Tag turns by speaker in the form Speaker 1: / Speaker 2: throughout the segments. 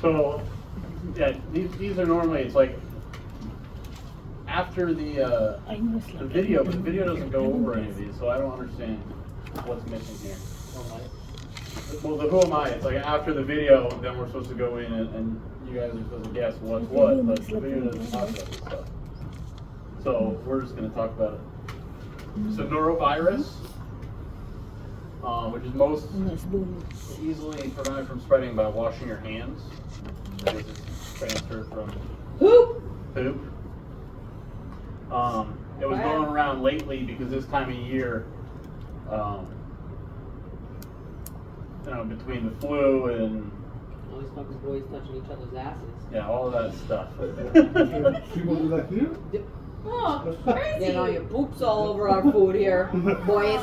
Speaker 1: So, yeah, these are normally, it's like after the video, but the video doesn't go over any of these, so I don't understand what's missing here. Well, the who am I? It's like after the video, then we're supposed to go in and you guys are supposed to guess what's what, but the video doesn't talk about this stuff. So we're just going to talk about it. So norovirus, which is most easily prevented from spreading by washing your hands. Because it's transferred from poop. It was going around lately because this time of year, between the flu and
Speaker 2: all these fucking boys touching each other's asses.
Speaker 1: Yeah, all of that stuff.
Speaker 3: People do that here?
Speaker 2: Oh, crazy! Getting all your poops all over our food here, boys.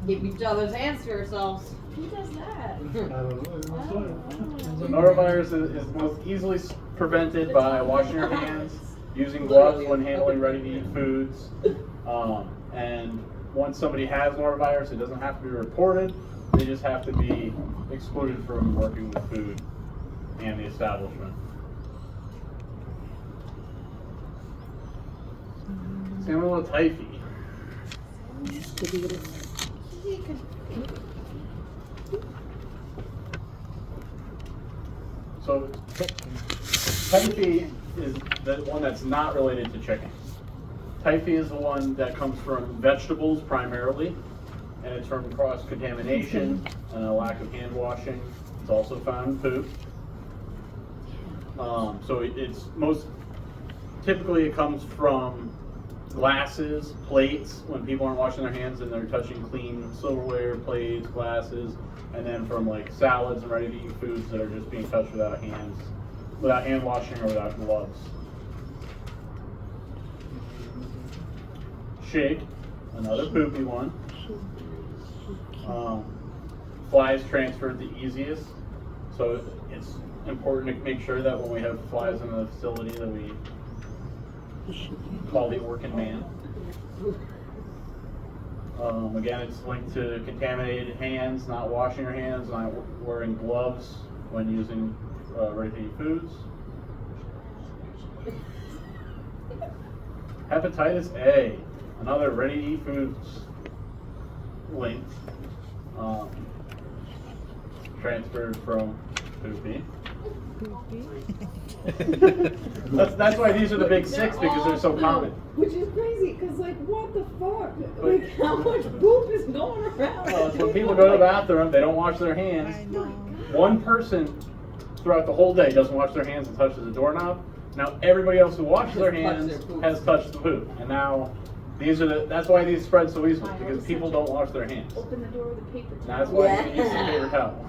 Speaker 2: Keep each other's hands to yourselves.
Speaker 4: Who does that?
Speaker 3: I don't know.
Speaker 1: So norovirus is most easily prevented by washing your hands, using gloves when handling ready-to-eat foods, and once somebody has norovirus, it doesn't have to be reported. They just have to be excluded from working with food and the establishment. Salmonella typhi. So, typhi is the one that's not related to chicken. Typhi is the one that comes from vegetables primarily, and it's from cross-contamination and a lack of hand washing. It's also found in poop. So it's most typically it comes from glasses, plates, when people aren't washing their hands and they're touching clean silverware, plates, glasses, and then from like salads and ready-to-eat foods that are just being touched without hands, without hand washing or without gloves. Shake, another poopy one. Flies transferred the easiest, so it's important to make sure that when we have flies in the facility that we call the Orkin man. Again, it's linked to contaminated hands, not washing your hands, not wearing gloves when using ready-to-eat foods. Hepatitis A, another ready-to-eat foods link, transferred from poopy. That's why these are the big six, because they're so common.
Speaker 4: Which is crazy, because like, what the fuck? Like, how much poop is going around?
Speaker 1: Well, when people go to the bathroom, they don't wash their hands. One person throughout the whole day doesn't wash their hands and touches the doorknob. Now everybody else who washes their hands has touched the poop, and now that's why these spread so easily, because people don't wash their hands.
Speaker 4: Open the door with a paper towel.
Speaker 1: That's why you can use the paper towel.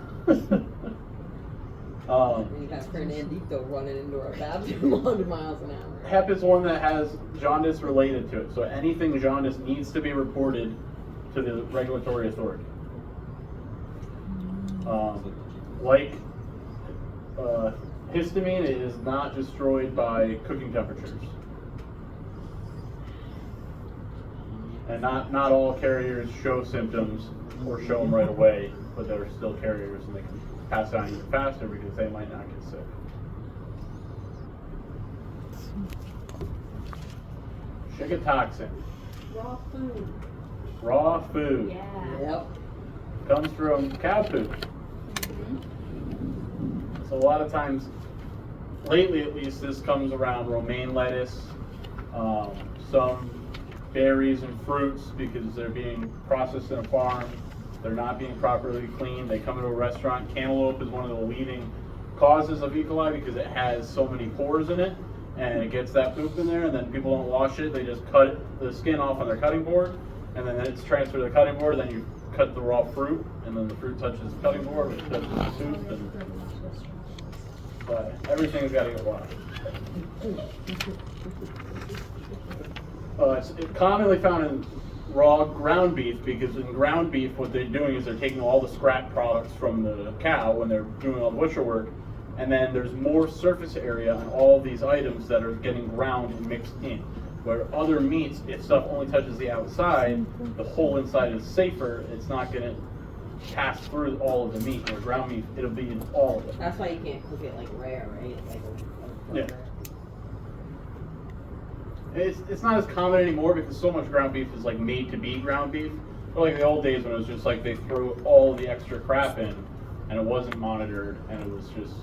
Speaker 2: And you got Fernandito running into our bathroom 100 miles an hour.
Speaker 1: Hep is one that has jaundice related to it, so anything jaundice needs to be reported to the regulatory authority. Histamine is not destroyed by cooking temperatures. And not all carriers show symptoms or show them right away, but they're still carriers and they can pass on even faster because they might not get sick. Shigatoxin.
Speaker 4: Raw food.
Speaker 1: Raw food.
Speaker 4: Yeah.
Speaker 2: Yep.
Speaker 1: Comes from cow poop. So a lot of times, lately at least, this comes around romaine lettuce, some berries and fruits because they're being processed in a farm. They're not being properly cleaned. They come into a restaurant. Cantaloupe is one of the leading causes of E. coli because it has so many pores in it, and it gets that poop in there, and then people don't wash it. They just cut the skin off on their cutting board, and then it's transferred to the cutting board. Then you cut the raw fruit, and then the fruit touches the cutting board, which touches the soup, but everything's got to get washed. It's commonly found in raw ground beef because in ground beef what they're doing is they're taking all the scrap products from the cow when they're doing all the butcher work, and then there's more surface area on all these items that are getting ground and mixed in. Where other meats, if stuff only touches the outside, the whole inside is safer. It's not going to pass through all of the meat. Or ground beef, it'll be in all of it.
Speaker 2: That's why you can't cook it like rare, right? Like a
Speaker 1: Yeah.
Speaker 2: burger.
Speaker 1: It's not as common anymore because so much ground beef is like made to be ground beef. But like in the old days when it was just like they threw all the extra crap in and it wasn't monitored and it was just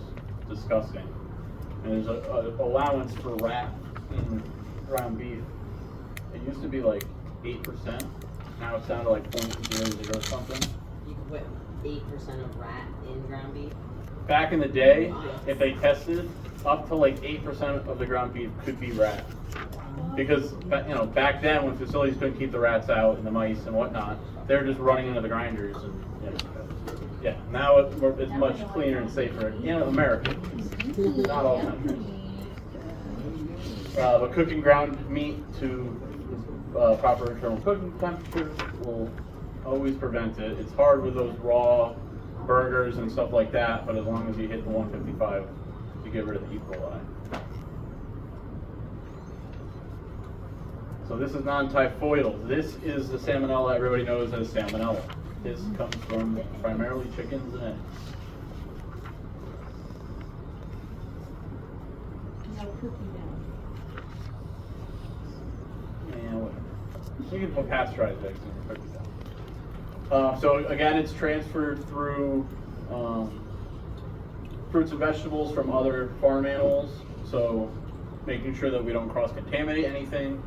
Speaker 1: disgusting. And there's a allowance for rat in ground beef. It used to be like 8%. Now it's down to like 0.00 something.
Speaker 2: You could put 8% of rat in ground beef.
Speaker 1: Back in the day, if they tested, up to like 8% of the ground beef could be rat. Because back then when facilities couldn't keep the rats out and the mice and whatnot, they were just running into the grinders and yeah. Now it's much cleaner and safer. America, not all countries. But cooking ground meat to proper internal cooking temperature will always prevent it. It's hard with those raw burgers and stuff like that, but as long as you hit the 155, you get rid of the E. coli. So this is non-typhoidal. This is the salmonella everybody knows as salmonella. This comes from primarily chickens and eggs.
Speaker 4: Now cookie down.
Speaker 1: And whatever. You can put pasteurized eggs in your cookie dough. So again, it's transferred through fruits and vegetables from other farm animals. So making sure that we don't cross-contaminate anything.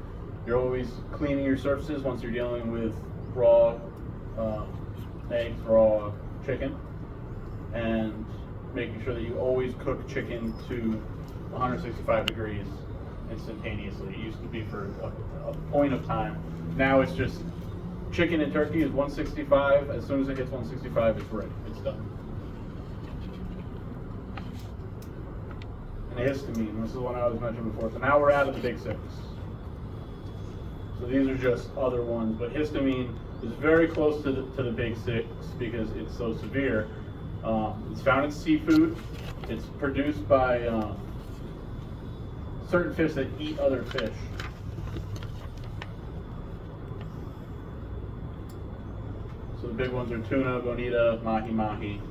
Speaker 1: You're always cleaning your surfaces once you're dealing with raw eggs, raw chicken, and making sure that you always cook chicken to 165 degrees instantaneously. It used to be for a point of time. Now it's just chicken and turkey is 165. As soon as it hits 165, it's ready. It's done. And histamine, this is one I was mentioning before. So now we're out of the big six. So these are just other ones, but histamine is very close to the big six because it's so severe. It's found in seafood. It's produced by certain fish that eat other fish. So the big ones are tuna, bonita, mahi-mahi.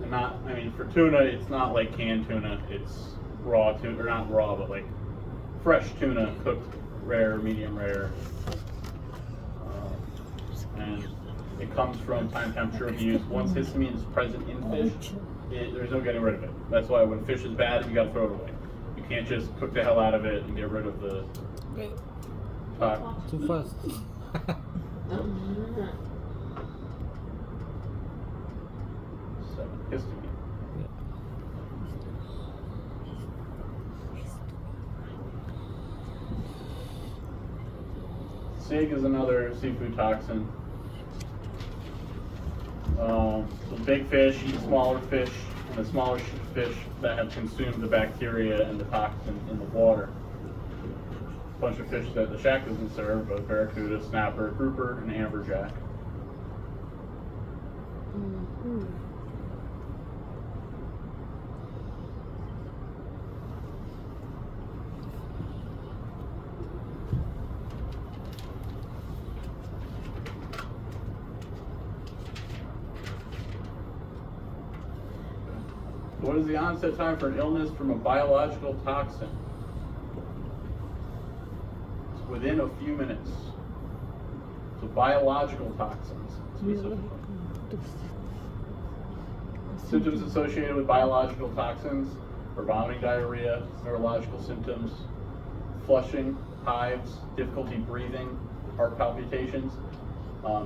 Speaker 1: And for tuna, it's not like canned tuna. It's raw tuna, or not raw, but like fresh tuna, cooked rare, medium rare. And it comes from time temperature abuse. Once histamine is present in fish, there's no getting rid of it. That's why when fish is bad, you gotta throw it away. You can't just cook the hell out of it and get rid of the
Speaker 5: Too fast.
Speaker 1: So, histamine. SIG is another seafood toxin. So big fish eat smaller fish, and the smaller fish that have consumed the bacteria and the toxin in the water. A bunch of fish that the shack doesn't serve, but barracuda, snapper, grouper, and amberjack. What is the onset time for an illness from a biological toxin? It's within a few minutes. So biological toxins, specifically. Symptoms associated with biological toxins are vomiting, diarrhea, neurological symptoms, flushing, hives, difficulty breathing, heart palpitations.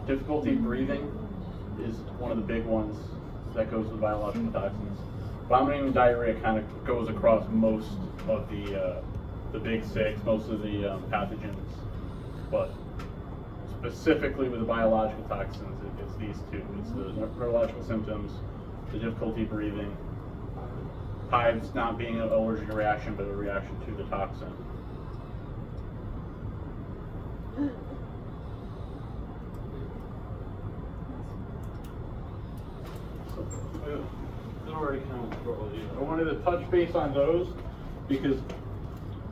Speaker 1: Difficulty breathing is one of the big ones that goes with biological toxins. Vomiting and diarrhea kind of goes across most of the big six, most of the pathogens, but specifically with the biological toxins, it's these two. It's the neurological symptoms, the difficulty breathing, hives not being an allergic reaction, but a reaction to the toxin. Already kind of I wanted to touch base on those because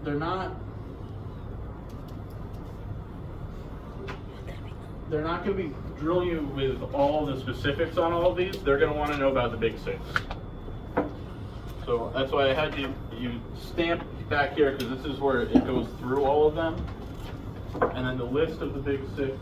Speaker 1: they're not going to be drill you with all the specifics on all of these, they're gonna wanna know about the big six. So that's why I had you stamp back here, because this is where it goes through all of them. And then the list of the big six